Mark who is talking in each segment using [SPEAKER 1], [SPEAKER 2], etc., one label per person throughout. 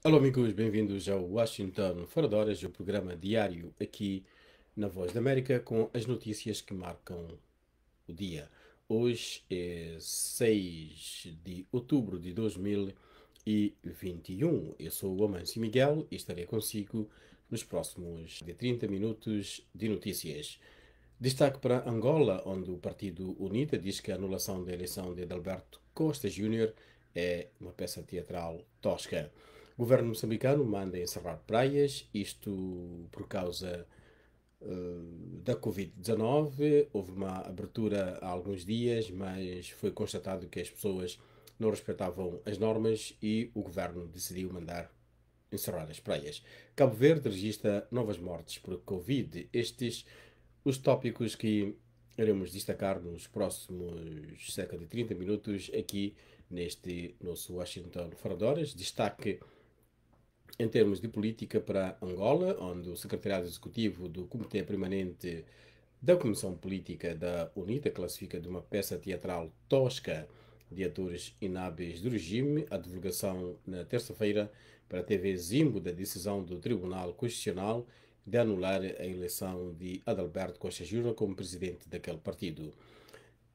[SPEAKER 1] Alô amigos, bem-vindos ao Washington Fora de Horas, o programa diário aqui na Voz da América com as notícias que marcam o dia. Hoje é 6 de outubro de 2021. Eu sou o Amâncio Miguel e estarei consigo nos próximos de 30 minutos de notícias. Destaque para Angola, onde o Partido UNITA diz que a anulação da eleição de Adalberto Costa Júnior é uma peça teatral tosca. O governo moçambicano manda encerrar praias, isto por causa da Covid-19. Houve uma abertura há alguns dias, mas foi constatado que as pessoas não respeitavam as normas e o governo decidiu mandar encerrar as praias. Cabo Verde registra novas mortes por Covid. Estes os tópicos que iremos destacar nos próximos cerca de 30 minutos aqui neste nosso Washington Fora de Horas. Destaque em termos de política para Angola, onde o secretariado executivo do Comitê Permanente da Comissão Política da UNITA classifica de uma peça teatral tosca de atores inábeis do regime a divulgação na terça-feira para a TV Zimbo da decisão do Tribunal Constitucional de anular a eleição de Adalberto Costa Júnior como presidente daquele partido.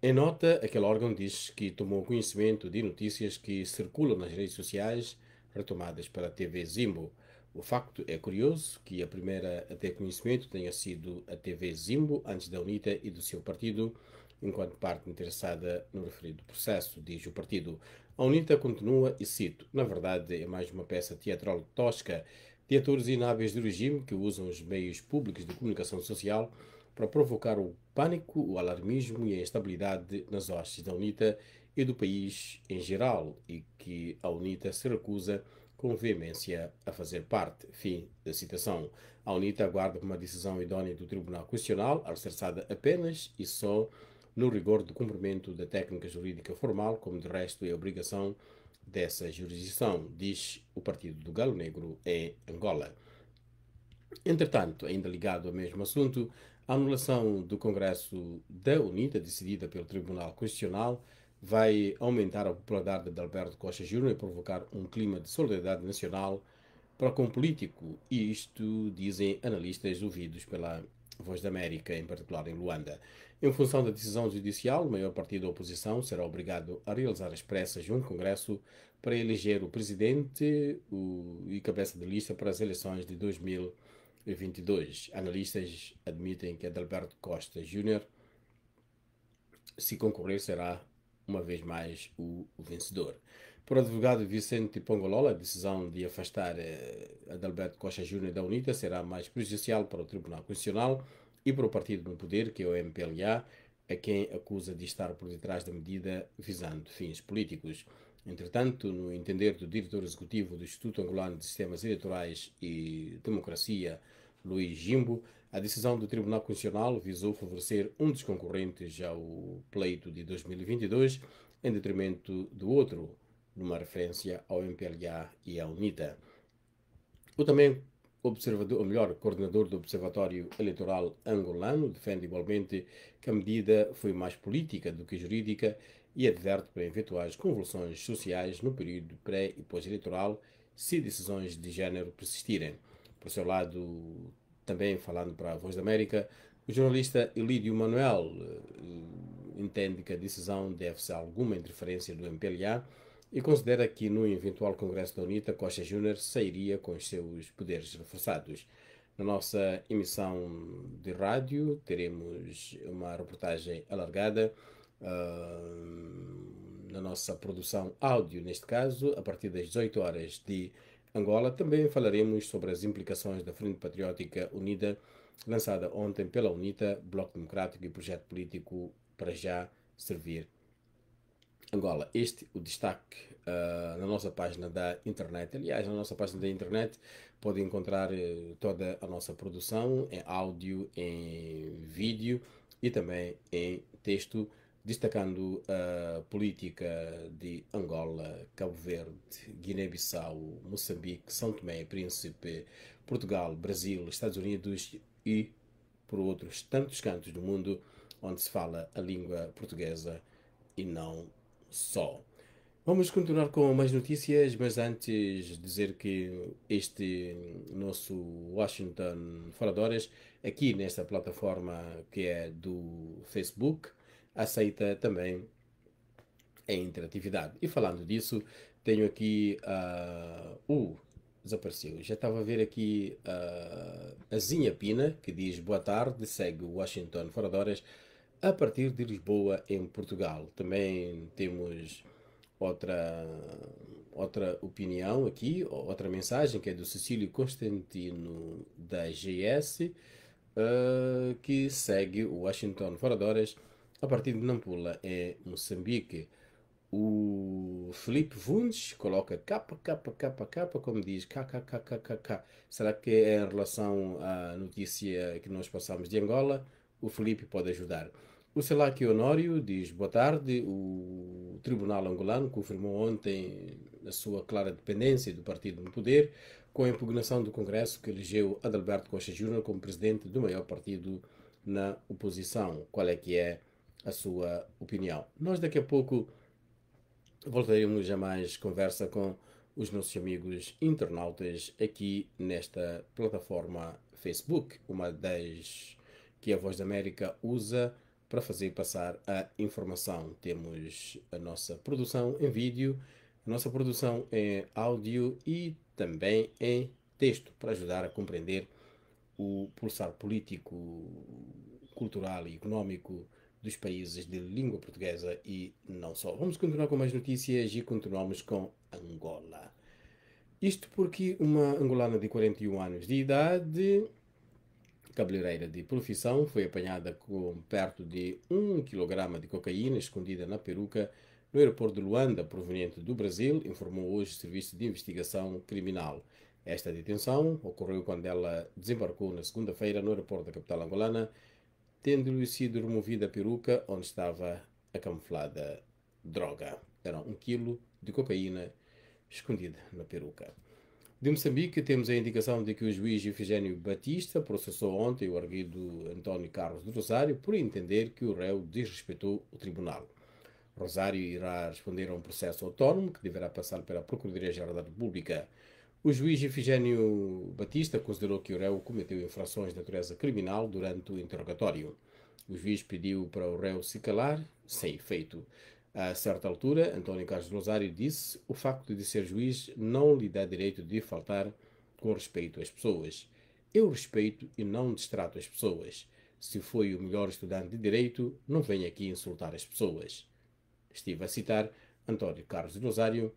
[SPEAKER 1] Em nota, aquele órgão diz que tomou conhecimento de notícias que circulam nas redes sociais retomadas pela TV Zimbo. O facto é curioso que a primeira a ter conhecimento tenha sido a TV Zimbo, antes da UNITA e do seu partido, enquanto parte interessada no referido processo, diz o partido. A UNITA continua, e cito, na verdade é mais uma peça teatral tosca de atores inábeis do regime que usam os meios públicos de comunicação social para provocar o pânico, o alarmismo e a instabilidade nas hostes da UNITA e do país em geral, e que a UNITA se recusa com veemência a fazer parte. Fim da citação. A UNITA aguarda uma decisão idónea do Tribunal Constitucional, alicerçada apenas e só no rigor do cumprimento da técnica jurídica formal, como de resto é obrigação dessa jurisdição, diz o Partido do Galo Negro em Angola. Entretanto, ainda ligado ao mesmo assunto, a anulação do Congresso da UNITA, decidida pelo Tribunal Constitucional, vai aumentar a popularidade de Alberto Costa Júnior e provocar um clima de solidariedade nacional para com o político. E isto dizem analistas ouvidos pela Voz da América, em particular em Luanda. Em função da decisão judicial, o maior partido da oposição será obrigado a realizar as pressas junto ao Congresso para eleger o presidente e cabeça de lista para as eleições de 2022. Analistas admitem que Adalberto Costa Júnior, se concorrer, será uma vez mais o vencedor. Por advogado Vicente Pongolola, a decisão de afastar Adalberto Costa Júnior da UNITA será mais prejudicial para o Tribunal Constitucional e para o partido no poder, que é o MPLA, a quem acusa de estar por detrás da medida visando fins políticos. Entretanto, no entender do diretor executivo do Instituto Angolano de Sistemas Eleitorais e Democracia, Luís Jimbo, a decisão do Tribunal Constitucional visou favorecer um dos concorrentes ao pleito de 2022 em detrimento do outro, numa referência ao MPLA e à UNITA. O também observador, ou melhor, coordenador do Observatório Eleitoral Angolano defende igualmente que a medida foi mais política do que jurídica e adverte para eventuais convulsões sociais no período pré e pós-eleitoral se decisões de género persistirem. Por seu lado, também falando para a Voz da América, o jornalista Elídio Manuel entende que a decisão deve-se a alguma interferência do MPLA e considera que no eventual Congresso da UNITA, Costa Júnior sairia com os seus poderes reforçados. Na nossa emissão de rádio teremos uma reportagem alargada, na nossa produção áudio, neste caso, a partir das 18 horas de Angola. Também falaremos sobre as implicações da Frente Patriótica Unida, lançada ontem pela UNITA, Bloco Democrático e Projeto Político para já servir Angola. Este o destaque na nossa página da internet. Aliás, na nossa página da internet pode encontrar toda a nossa produção em áudio, em vídeo e também em texto, destacando a política de Angola, Cabo Verde, Guiné-Bissau, Moçambique, São Tomé e Príncipe, Portugal, Brasil, Estados Unidos e por outros tantos cantos do mundo onde se fala a língua portuguesa e não só. Vamos continuar com mais notícias, mas antes dizer que este nosso Washington Fora de Horas, aqui nesta plataforma que é do Facebook, aceita também a interatividade. E falando disso, tenho aqui desapareceu. Já estava a ver aqui a Zinha Pina, que diz boa tarde, segue o Washington Fora de Horas a partir de Lisboa, em Portugal. Também temos outra, outra opinião aqui, outra mensagem que é do Cecílio Constantino da GS, que segue o Washington Fora de Horas a partir de Nampula, em Moçambique. O Felipe Vunes coloca KKKK, como diz KKKKK. Será que é em relação à notícia que nós passamos de Angola? O Felipe pode ajudar. O Selaki Honório diz boa tarde. O Tribunal Angolano confirmou ontem a sua clara dependência do partido no poder, com a impugnação do Congresso que elegeu Adalberto Costa Júnior como presidente do maior partido na oposição. Qual é que é a sua opinião? Nós daqui a pouco voltaremos a mais conversa com os nossos amigos internautas aqui nesta plataforma Facebook, uma das que a Voz da América usa para fazer passar a informação. Temos a nossa produção em vídeo, a nossa produção em áudio e também em texto para ajudar a compreender o pulsar político, cultural e económico dos países de língua portuguesa e não só. Vamos continuar com mais notícias e continuamos com Angola. Isto porque uma angolana de 41 anos de idade, cabeleireira de profissão, foi apanhada com perto de 1 kg de cocaína escondida na peruca no aeroporto de Luanda, proveniente do Brasil, informou hoje o Serviço de Investigação Criminal. Esta detenção ocorreu quando ela desembarcou na segunda-feira no aeroporto da capital angolana, tendo-lhe sido removida a peruca onde estava a camuflada droga. Era 1 kg de cocaína escondida na peruca. De Moçambique, temos a indicação de que o juiz Efigênio Batista processou ontem o arguido António Carlos do Rosário por entender que o réu desrespeitou o tribunal. Rosário irá responder a um processo autónomo que deverá passar pela Procuradoria-Geral da República. O juiz Efigênio Batista considerou que o réu cometeu infrações de natureza criminal durante o interrogatório. O juiz pediu para o réu se calar, sem efeito. A certa altura, António Carlos Rosário disse: o facto de ser juiz não lhe dá direito de faltar com respeito às pessoas. Eu respeito e não destrato as pessoas. Se foi o melhor estudante de direito, não venha aqui insultar as pessoas. Estive a citar António Carlos Rosário,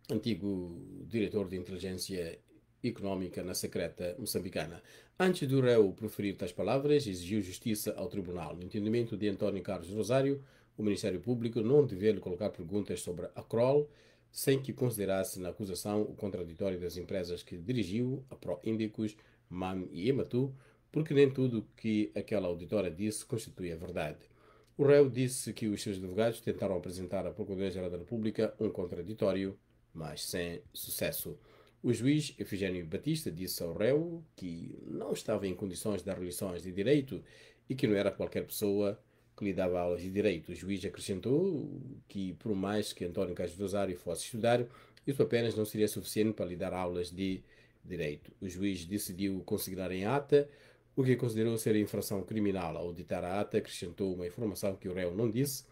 [SPEAKER 1] antigo diretor de inteligência económica na secreta moçambicana. Antes do réu proferir tais palavras, exigiu justiça ao tribunal. No entendimento de António Carlos Rosário, o Ministério Público não devia lhe colocar perguntas sobre a Kroll, sem que considerasse na acusação o contraditório das empresas que dirigiu, a Proíndicos, MAM e Ematu, porque nem tudo o que aquela auditora disse constitui a verdade. O réu disse que os seus advogados tentaram apresentar à Procuradoria-Geral da República um contraditório, mas sem sucesso. O juiz Efigênio Batista disse ao réu que não estava em condições de dar lições de direito e que não era qualquer pessoa que lhe dava aulas de direito. O juiz acrescentou que, por mais que António Carlos Rosário fosse estudar, isso apenas não seria suficiente para lhe dar aulas de direito. O juiz decidiu consignar em ata o que considerou ser infração criminal. Ao ditar a ata, acrescentou uma informação que o réu não disse,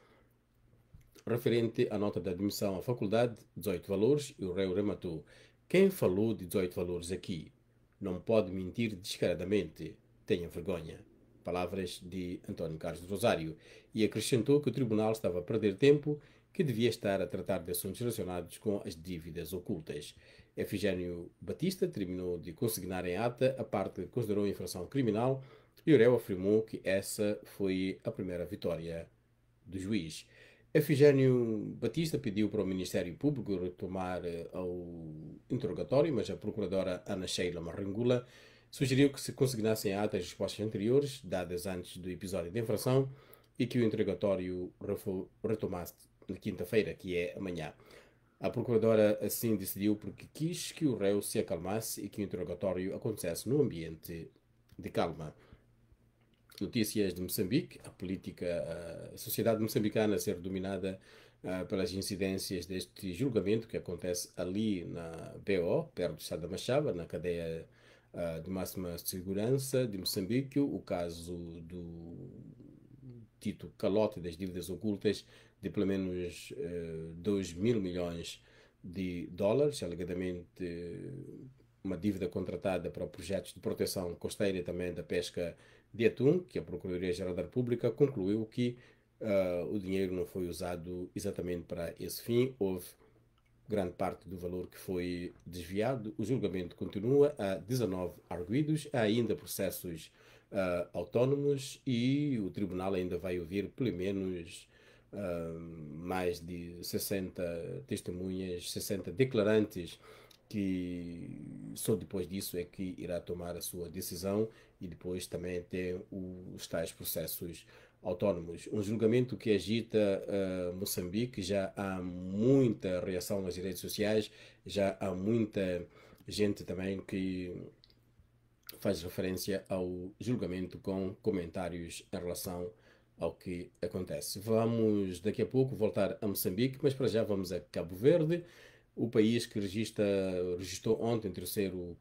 [SPEAKER 1] referente à nota de admissão à faculdade, 18 valores, e o réu rematou: quem falou de 18 valores aqui não pode mentir descaradamente. Tenha vergonha. Palavras de António Carlos de Rosário. E acrescentou que o tribunal estava a perder tempo, que devia estar a tratar de assuntos relacionados com as dívidas ocultas. Efigênio Batista terminou de consignar em ata a parte que considerou infração criminal e o réu afirmou que essa foi a primeira vitória do juiz. Efigênio Batista pediu para o Ministério Público retomar o interrogatório, mas a procuradora Ana Sheila Marringula sugeriu que se consignassem a ata as respostas anteriores, dadas antes do episódio de infração, e que o interrogatório retomasse na quinta-feira, que é amanhã. A procuradora assim decidiu porque quis que o réu se acalmasse e que o interrogatório acontecesse num ambiente de calma. Notícias de Moçambique, a política, a sociedade moçambicana a ser dominada pelas incidências deste julgamento que acontece ali na BO, perto do estado da Machaba, na cadeia de máxima segurança de Moçambique, o caso do dito calote das dívidas ocultas de pelo menos 2 mil milhões de dólares, alegadamente uma dívida contratada para projetos de proteção costeira e também da pesca de atum, que a Procuradoria-Geral da República concluiu que o dinheiro não foi usado exatamente para esse fim. Houve grande parte do valor que foi desviado. O julgamento continua. Há 19 arguidos, há ainda processos autónomos e o tribunal ainda vai ouvir pelo menos mais de 60 testemunhas, 60 declarantes, que só depois disso é que irá tomar a sua decisão, e depois também tem os tais processos autónomos. Um julgamento que agita Moçambique. Já há muita reação nas redes sociais, já há muita gente também que faz referência ao julgamento com comentários em relação ao que acontece. Vamos daqui a pouco voltar a Moçambique, mas para já vamos a Cabo Verde, o país que registrou ontem o terceiro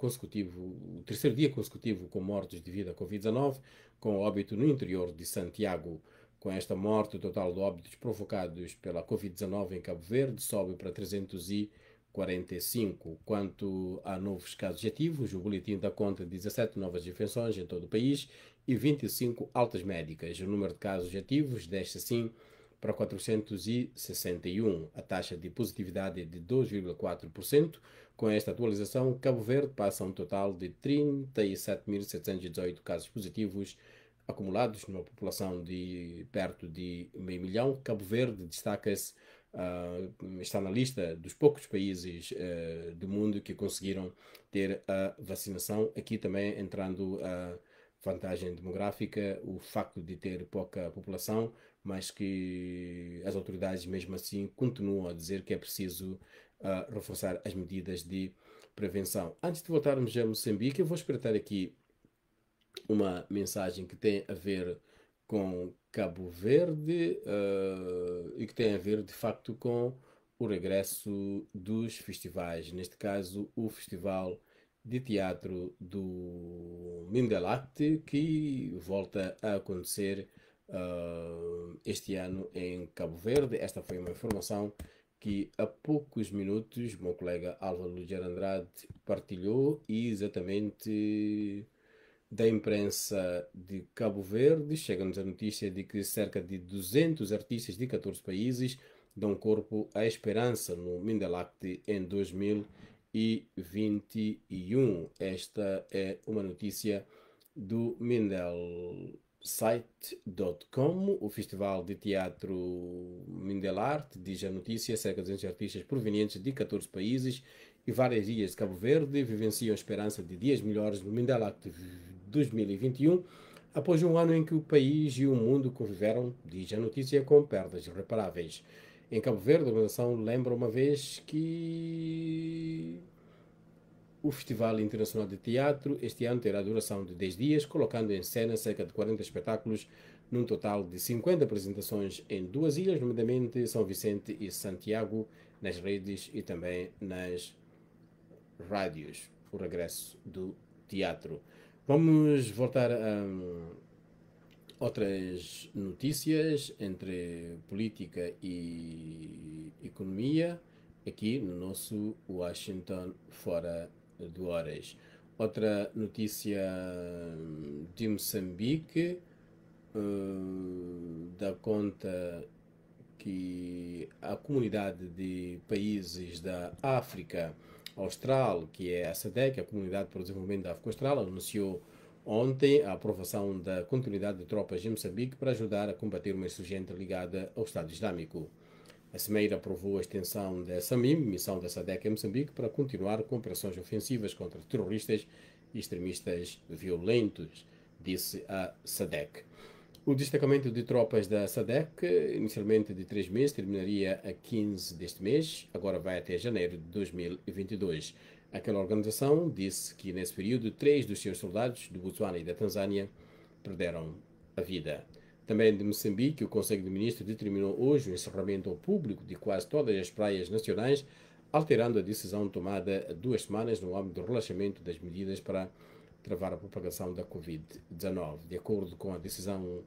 [SPEAKER 1] dia consecutivo com mortes devido à Covid-19, com óbito no interior de Santiago. Com esta morte, o total de óbitos provocados pela Covid-19 em Cabo Verde sobe para 345. Quanto a novos casos ativos, o boletim dá conta de 17 novas infecções em todo o país e 25 altas médicas. O número de casos ativos desce assim para 461. A taxa de positividade é de 2,4%. Com esta atualização, Cabo Verde passa a um total de 37.718 casos positivos acumulados numa população de perto de meio milhão. Cabo Verde destaca-se, está na lista dos poucos países do mundo que conseguiram ter a vacinação. Aqui também entrando a vantagem demográfica, o facto de ter pouca população, mas que as autoridades mesmo assim continuam a dizer que é preciso reforçar as medidas de prevenção. Antes de voltarmos a Moçambique, eu vou espreitar aqui uma mensagem que tem a ver com Cabo Verde e que tem a ver de facto com o regresso dos festivais. Neste caso, o Festival de Teatro do Mindelacte, que volta a acontecer este ano em Cabo Verde. Esta foi uma informação que há poucos minutos o meu colega Álvaro Luger Andrade partilhou, e exatamente da imprensa de Cabo Verde chega-nos a notícia de que cerca de 200 artistas de 14 países dão corpo à esperança no Mindelacte em 2021. Esta é uma notícia do mindelsite.com. O Festival de Teatro Mindelarte, diz a notícia, cerca de 200 artistas provenientes de 14 países e várias ilhas de Cabo Verde vivenciam a esperança de dias melhores no Mindelacte 2021, após um ano em que o país e o mundo conviveram, diz a notícia, com perdas irreparáveis. Em Cabo Verde, a organização lembra uma vez que o Festival Internacional de Teatro este ano terá duração de 10 dias, colocando em cena cerca de 40 espetáculos, num total de 50 apresentações em duas ilhas, nomeadamente São Vicente e Santiago, nas redes e também nas rádios. O regresso do teatro. Vamos voltar a outras notícias entre política e economia, aqui no nosso Washington Fora de Horas. Outra notícia de Moçambique dá conta que a comunidade de países da África Austral, que é a SADC, a Comunidade para o Desenvolvimento da África Austral, anunciou ontem a aprovação da continuidade de tropas em Moçambique para ajudar a combater uma insurgente ligada ao Estado Islâmico. A Cimeira aprovou a extensão da SAMIM, missão da SADC em Moçambique, para continuar com operações ofensivas contra terroristas e extremistas violentos, disse a SADC. O destacamento de tropas da SADC, inicialmente de 3 meses, terminaria a 15 deste mês, agora vai até janeiro de 2022. Aquela organização disse que nesse período 3 dos seus soldados, do Botsuana e da Tanzânia, perderam a vida. Também de Moçambique, o Conselho de Ministros determinou hoje o encerramento ao público de quase todas as praias nacionais, alterando a decisão tomada há 2 semanas no âmbito do relaxamento das medidas para travar a propagação da Covid-19. De acordo com a decisão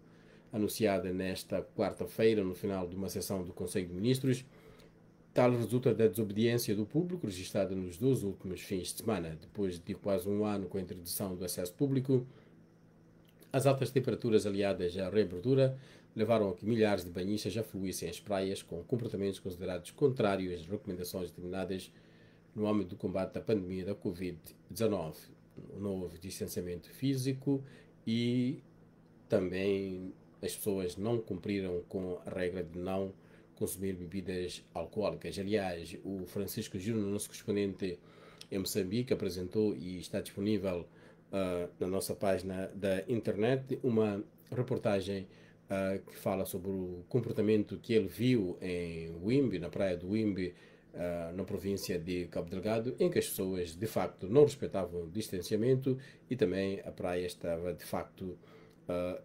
[SPEAKER 1] anunciada nesta quarta-feira, no final de uma sessão do Conselho de Ministros, tal resulta da desobediência do público registrada nos 2 últimos fins de semana. Depois de quase um ano com a introdução do acesso público, as altas temperaturas aliadas à reabertura levaram a que milhares de banhistas afluíssem às praias com comportamentos considerados contrários às recomendações determinadas no âmbito do combate à pandemia da Covid-19. Não houve distanciamento físico e também as pessoas não cumpriram com a regra de não consumir bebidas alcoólicas. Aliás, o Francisco Júnior, nosso correspondente em Moçambique, apresentou e está disponível na nossa página da internet uma reportagem que fala sobre o comportamento que ele viu em Wimbe, na praia do Wimbe, na província de Cabo Delgado, em que as pessoas de facto não respeitavam o distanciamento e também a praia estava de facto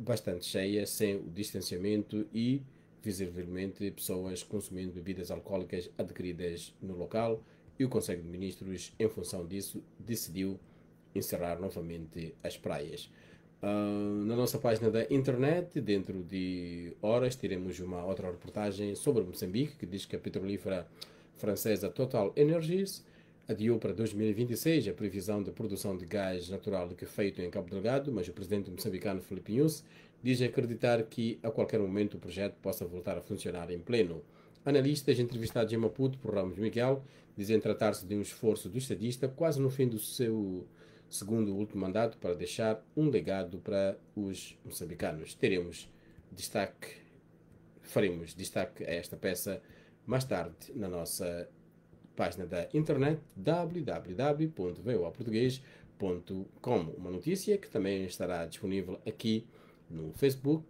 [SPEAKER 1] bastante cheia, sem o distanciamento e visivelmente pessoas consumindo bebidas alcoólicas adquiridas no local, e o Conselho de Ministros, em função disso, decidiu encerrar novamente as praias. Na nossa página da internet, dentro de horas, teremos uma outra reportagem sobre Moçambique, que diz que a petrolífera francesa Total Energies adiou para 2026 a previsão de produção de gás natural liquefeito em Cabo Delgado, mas o presidente moçambicano Filipe Nyusi diz acreditar que a qualquer momento o projeto possa voltar a funcionar em pleno. Analistas entrevistados em Maputo por Ramos Miguel dizem tratar-se de um esforço do estadista quase no fim do seu segundo e último mandato para deixar um legado para os moçambicanos. Faremos destaque a esta peça mais tarde na nossa página da internet www.voaportugues.com. Uma notícia que também estará disponível aqui no Facebook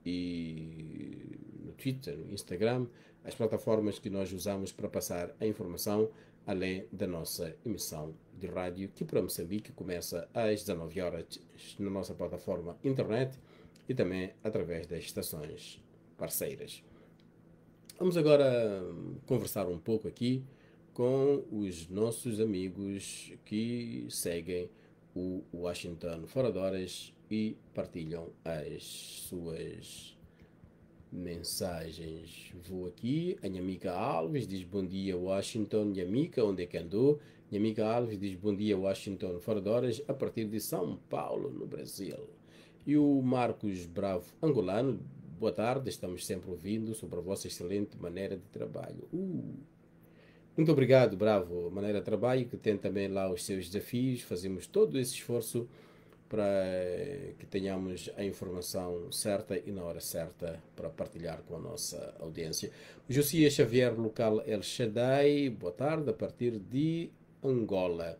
[SPEAKER 1] e no Twitter, no Instagram, as plataformas que nós usamos para passar a informação, além da nossa emissão de rádio, que para Moçambique começa às 19 horas na nossa plataforma internet e também através das estações parceiras. Vamos agora conversar um pouco aqui com os nossos amigos que seguem o Washington Fora de Horas e partilham as suas mensagens. Vou aqui, a Nhamica Alves diz bom dia Washington. Nhamica, onde é que andou? Nhamica Alves diz bom dia Washington Fora de Horas, a partir de São Paulo, no Brasil. E o Marcos Bravo Angolano, boa tarde, estamos sempre ouvindo sobre a vossa excelente maneira de trabalho. Muito obrigado, Bravo, maneira de trabalho, que tem também lá os seus desafios. Fazemos todo esse esforço para que tenhamos a informação certa e na hora certa para partilhar com a nossa audiência. O Josias Xavier, local El Shaddai, boa tarde, a partir de Angola.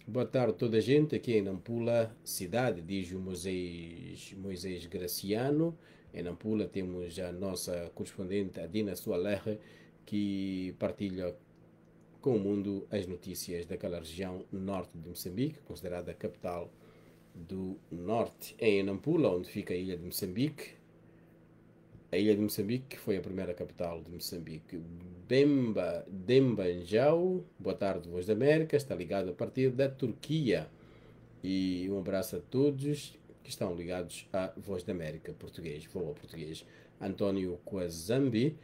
[SPEAKER 1] Boa tarde a toda a gente aqui em Nampula, cidade, diz o Moisés Graciano. Em Nampula temos a nossa correspondente Adina Sualerre, que partilha com o mundo as notícias daquela região norte de Moçambique, considerada a capital do norte. Em Nampula, onde fica a ilha de Moçambique, a ilha de Moçambique foi a primeira capital de Moçambique. Demba Njau, boa tarde, Voz da América, está ligado a partir da Turquia. E um abraço a todos que estão ligados à Voz da América português, Voa Português. António Kwazambi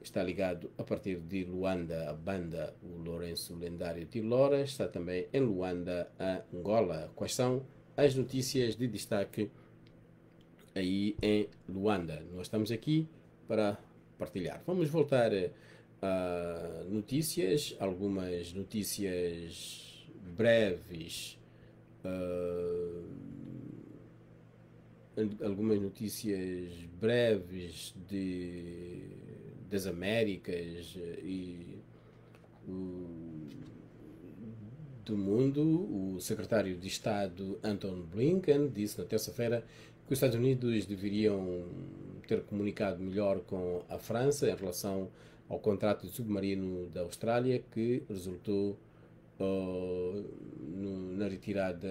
[SPEAKER 1] está ligado a partir de Luanda, a banda, o Lourenço Lendário Tilora, está também em Luanda, Angola. Quais são as notícias de destaque aí em Luanda? Nós estamos aqui para partilhar. Vamos voltar a notícias, algumas notícias breves, das Américas e do mundo. O secretário de Estado Anton Blinken disse na terça-feira que os Estados Unidos deveriam ter comunicado melhor com a França em relação ao contrato de submarino da Austrália, que resultou na retirada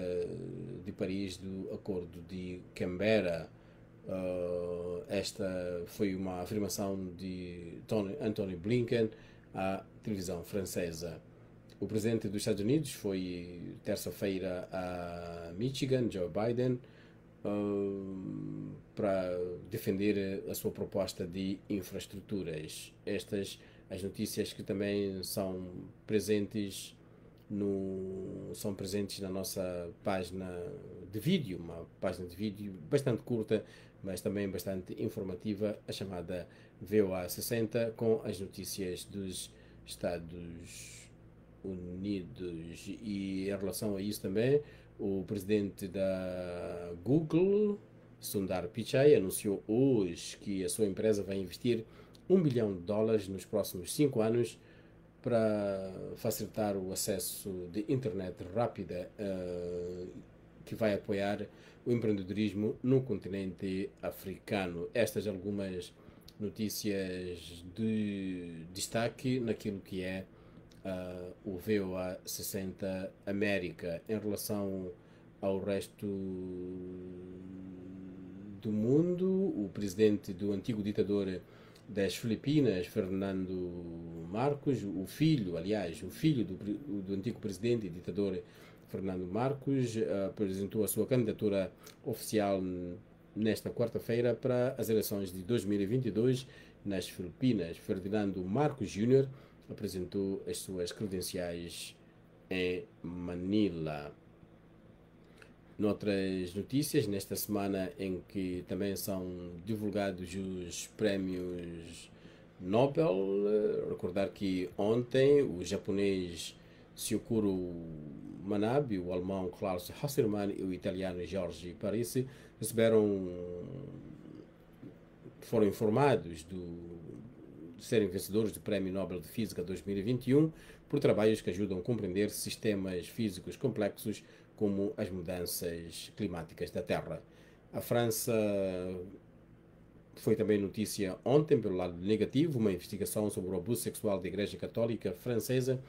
[SPEAKER 1] de Paris do Acordo de Canberra. Esta foi uma afirmação de Anthony Blinken à televisão francesa. O presidente dos Estados Unidos foi terça-feira a Michigan, Joe Biden, para defender a sua proposta de infraestruturas. Estas as notícias que também são presentes na nossa página de vídeo, uma página de vídeo bastante curta, mas também bastante informativa, a chamada VOA 60, com as notícias dos Estados Unidos. E em relação a isso também, o presidente da Google, Sundar Pichai, anunciou hoje que a sua empresa vai investir US$ 1 bilhão nos próximos 5 anos para facilitar o acesso de internet rápida, que vai apoiar o empreendedorismo no continente africano. Estas algumas notícias de destaque naquilo que é o VOA 60 América. Em relação ao resto do mundo, o presidente do antigo ditador das Filipinas, Fernando Marcos, o filho do antigo presidente e ditador Fernando Marcos, apresentou a sua candidatura oficial nesta quarta-feira para as eleições de 2022 nas Filipinas. Ferdinando Marcos Júnior apresentou as suas credenciais em Manila. Noutras notícias, nesta semana em que também são divulgados os prémios Nobel, recordar que ontem o japonês Syukuro Manabe, o alemão Klaus Hasselmann e o italiano Giorgio Parisi foram informados de serem vencedores do Prémio Nobel de Física 2021 por trabalhos que ajudam a compreender sistemas físicos complexos como as mudanças climáticas da Terra. A França foi também notícia ontem, pelo lado negativo. Uma investigação sobre o abuso sexual da Igreja Católica Francesa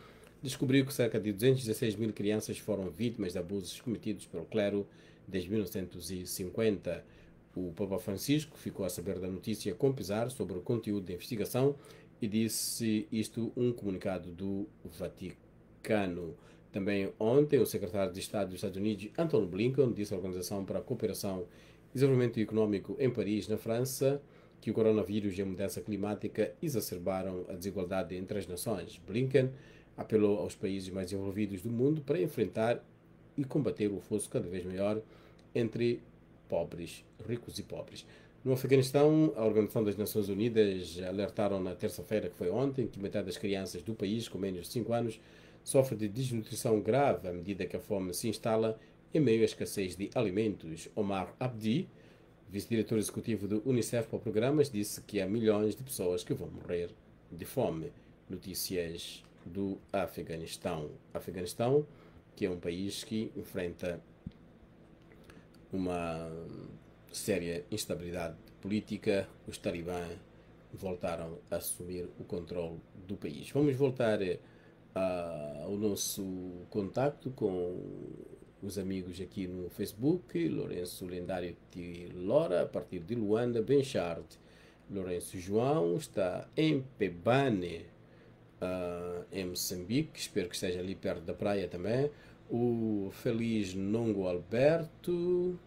[SPEAKER 1] descobriu que cerca de 216 mil crianças foram vítimas de abusos cometidos pelo clero desde 1950. O Papa Francisco ficou a saber da notícia com pesar sobre o conteúdo da investigação e disse isto um comunicado do Vaticano. Também ontem, o secretário de Estado dos Estados Unidos, Anthony Blinken, disse à Organização para a Cooperação e Desenvolvimento Econômico em Paris, na França, que o coronavírus e a mudança climática exacerbaram a desigualdade entre as nações. Blinken apelou aos países mais desenvolvidos do mundo para enfrentar e combater o fosso cada vez maior entre ricos e pobres. No Afeganistão, a Organização das Nações Unidas alertaram na terça-feira, que foi ontem, que metade das crianças do país com menos de 5 anos sofre de desnutrição grave à medida que a fome se instala em meio à escassez de alimentos. Omar Abdi, vice-diretor executivo do Unicef para programas, disse que há milhões de pessoas que vão morrer de fome. Notícias do Afeganistão. Afeganistão, que é um país que enfrenta uma séria instabilidade política. Os talibã voltaram a assumir o controle do país. Vamos voltar ao nosso contacto com os amigos aqui no Facebook. Lourenço Lendário de Lora, a partir de Luanda. Benchard Lourenço João está em Pebane, em Moçambique. Espero que esteja ali perto da praia também. O Feliz Nongo Alberto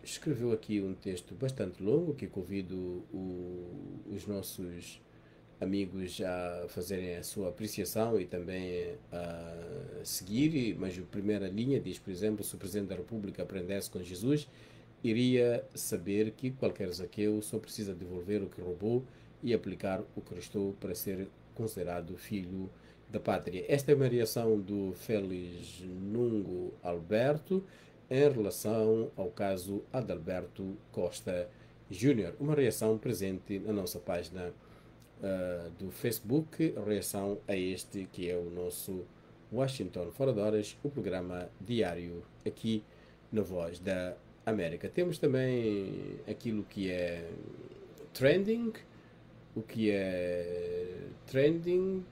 [SPEAKER 1] escreveu aqui um texto bastante longo que convido os nossos amigos a fazerem a sua apreciação e também a seguir, mas a primeira linha diz, por exemplo, se o Presidente da República aprendesse com Jesus, iria saber que qualquer Zaqueu só precisa devolver o que roubou e aplicar o que restou para ser considerado filho da pátria. Esta é uma reação do Félix Nungo Alberto em relação ao caso Adalberto Costa Júnior. Uma reação presente na nossa página do Facebook, reação a este que é o nosso Washington Fora de Horas, o programa diário aqui na Voz da América. Temos também aquilo que é trending, o que é trending.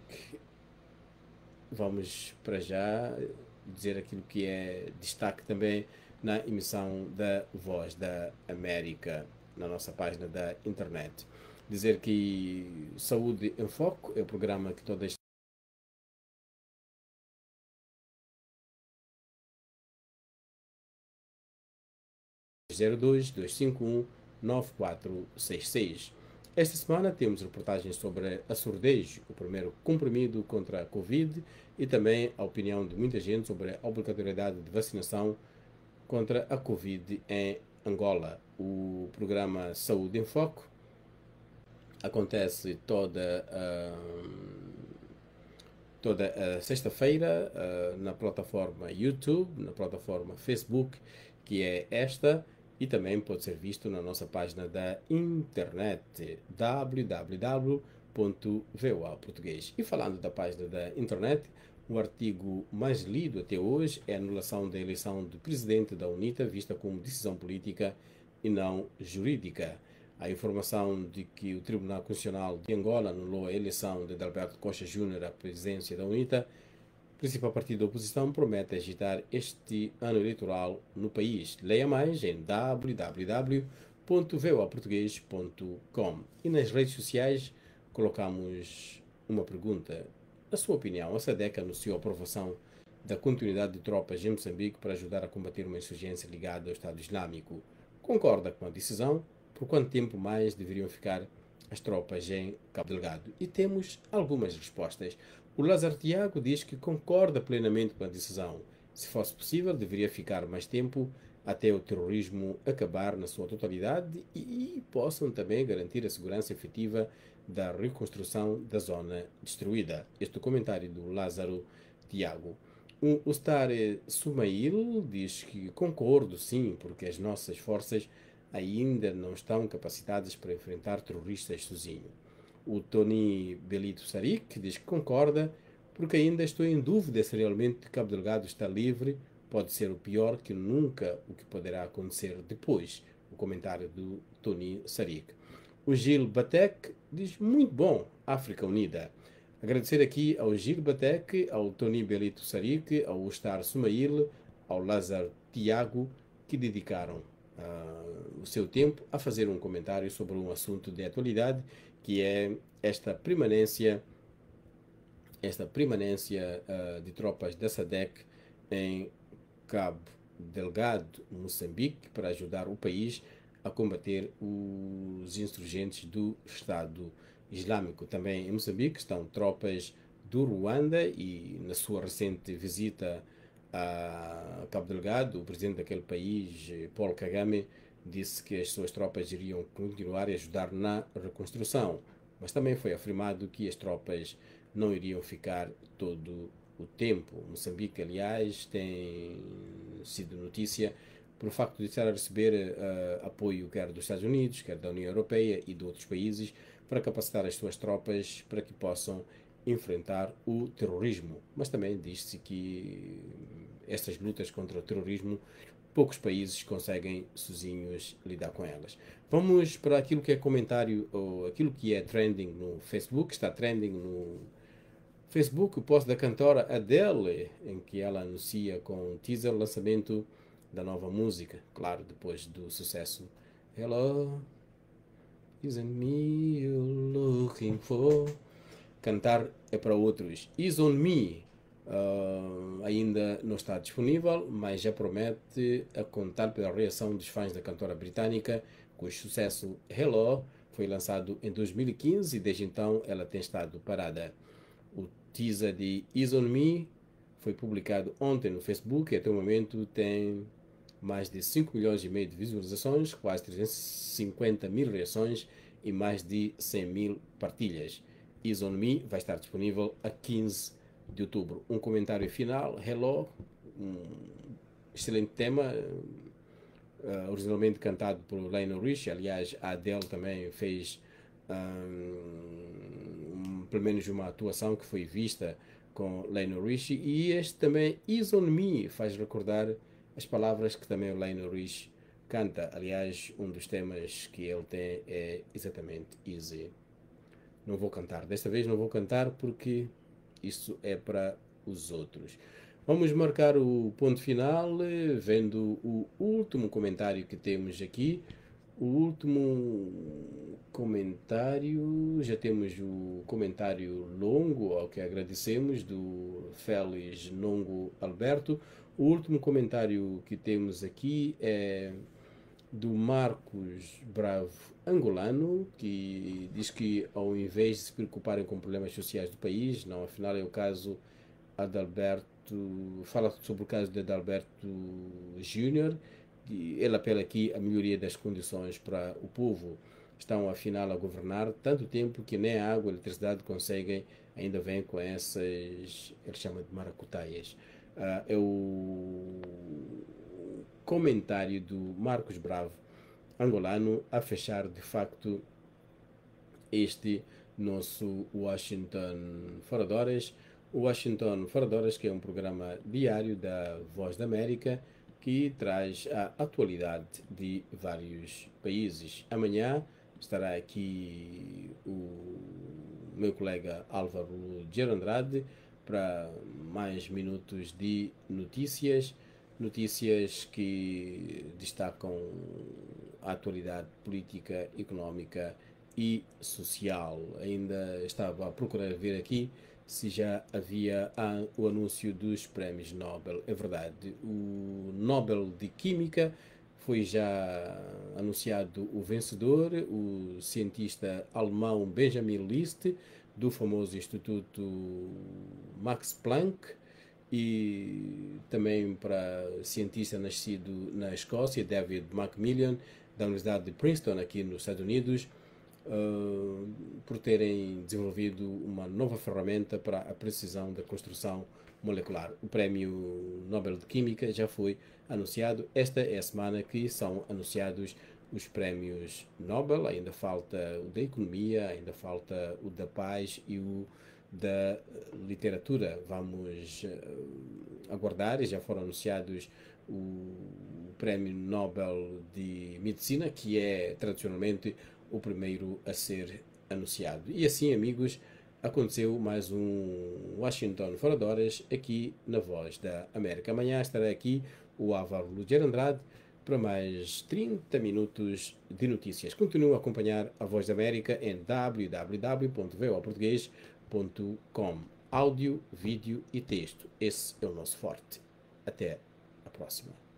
[SPEAKER 1] Vamos para já dizer aquilo que é destaque também na emissão da Voz da América, na nossa página da internet. Dizer que Saúde em Foco é o programa que todas 02-251-9466. Esta semana temos reportagens sobre a surdez, o primeiro comprimido contra a Covid, e também a opinião de muita gente sobre a obrigatoriedade de vacinação contra a Covid em Angola. O programa Saúde em Foco acontece toda a sexta-feira na plataforma YouTube, na plataforma Facebook, que é esta, e também pode ser visto na nossa página da internet www.voaportuguês. E falando da página da internet, o artigo mais lido até hoje é a anulação da eleição do presidente da UNITA, vista como decisão política e não jurídica. A informação de que o Tribunal Constitucional de Angola anulou a eleição de Adalberto Costa Júnior à presidência da UNITA, principal partido da oposição, promete agitar este ano eleitoral no país. Leia mais em www.voaportugues.com. E nas redes sociais colocamos uma pergunta. Na sua opinião, a SADC anunciou a aprovação da continuidade de tropas em Moçambique para ajudar a combater uma insurgência ligada ao Estado Islâmico. Concorda com a decisão? Por quanto tempo mais deveriam ficar as tropas em Cabo Delgado? E temos algumas respostas. O Lázaro Tiago diz que concorda plenamente com a decisão. Se fosse possível, deveria ficar mais tempo até o terrorismo acabar na sua totalidade e possam também garantir a segurança efetiva da reconstrução da zona destruída. Este é o comentário do Lázaro Tiago. O Star Sumail diz que concordo, sim, porque as nossas forças ainda não estão capacitadas para enfrentar terroristas sozinho. O Tony Belito Sarik diz que concorda, porque ainda estou em dúvida se realmente Cabo Delgado está livre. Pode ser o pior que nunca o que poderá acontecer depois. O comentário do Tony Sarik. O Gil Batek diz muito bom, África Unida. Agradecer aqui ao Gil Batek, ao Tony Belito Sarik, ao Star Sumail, ao Lázaro Tiago, que dedicaram o seu tempo a fazer um comentário sobre um assunto de atualidade, que é esta permanência de tropas da SADC em Cabo Delgado, Moçambique, para ajudar o país a combater os insurgentes do Estado Islâmico. Também em Moçambique estão tropas do Ruanda e na sua recente visita a Cabo Delgado, o presidente daquele país, Paul Kagame, disse que as suas tropas iriam continuar a ajudar na reconstrução, mas também foi afirmado que as tropas não iriam ficar todo o tempo. Moçambique, aliás, tem sido notícia por facto de estar a receber apoio quer dos Estados Unidos, quer da União Europeia e de outros países para capacitar as suas tropas para que possam enfrentar o terrorismo. Mas também diz-se que estas lutas contra o terrorismo poucos países conseguem sozinhos lidar com elas. Vamos para aquilo que é comentário, ou aquilo que é trending no Facebook. Está trending no Facebook o post da cantora Adele, em que ela anuncia com um teaser o lançamento da nova música, claro, depois do sucesso Hello, isn't me you're looking for. Cantar é para outros. Is on Me ainda não está disponível, mas já promete a contar pela reação dos fãs da cantora britânica, cujo sucesso Hello foi lançado em 2015 e desde então ela tem estado parada. O teaser de Is on Me foi publicado ontem no Facebook e até o momento tem mais de 5 milhões e meio de visualizações, quase 350 mil reações e mais de 100 mil partilhas. Is on Me vai estar disponível a 15 de outubro. Um comentário final. Hello, um excelente tema, originalmente cantado por Lionel Richie. Aliás, a Adele também fez pelo menos uma atuação que foi vista com Lionel Richie. E este também, Is on Me, faz recordar as palavras que também o Lionel Richie canta. Aliás, um dos temas que ele tem é exatamente Easy. Não vou cantar. Desta vez não vou cantar porque isso é para os outros. Vamos marcar o ponto final, vendo o último comentário que temos aqui. O último comentário, já temos o comentário longo, ao que agradecemos, do Félix Nongo Alberto. O último comentário que temos aqui é do Marcos Bravo Angolano, que diz que ao invés de se preocuparem com problemas sociais do país, não, afinal é o caso Adalberto, fala sobre o caso de Adalberto Júnior, ele apela aqui à melhoria das condições para o povo. Estão afinal a governar tanto tempo que nem a água e a eletricidade conseguem, ainda vem com essas, ele chama de maracutaias. É o comentário do Marcos Bravo, angolano, a fechar de facto este nosso Washington Fora de Horas. O Washington Fora de Horas, que é um programa diário da Voz da América, que traz a atualidade de vários países. Amanhã estará aqui o meu colega Álvaro Gerandrade para mais minutos de notícias, notícias que destacam a atualidade política, económica e social. Ainda estava a procurar ver aqui se já havia o anúncio dos prémios Nobel. É verdade, o Nobel de Química foi já anunciado o vencedor, o cientista alemão Benjamin List, do famoso Instituto Max Planck, e também para cientista nascido na Escócia, David Macmillan, da Universidade de Princeton, aqui nos Estados Unidos, por terem desenvolvido uma nova ferramenta para a precisão da construção molecular. O Prémio Nobel de Química já foi anunciado. Esta é a semana que são anunciados os prémios Nobel. Ainda falta o da Economia, ainda falta o da Paz e o da Literatura. Vamos aguardar, e já foram anunciados o Prémio Nobel de Medicina, que é tradicionalmente o primeiro a ser anunciado. E assim, amigos, aconteceu mais um Washington Fora de Horas aqui na Voz da América. Amanhã estará aqui o Álvaro Luger Andrade para mais 30 minutos de notícias. Continue a acompanhar a Voz da América em www.voaportugues.com. Áudio, vídeo e texto. Esse é o nosso forte. Até a próxima.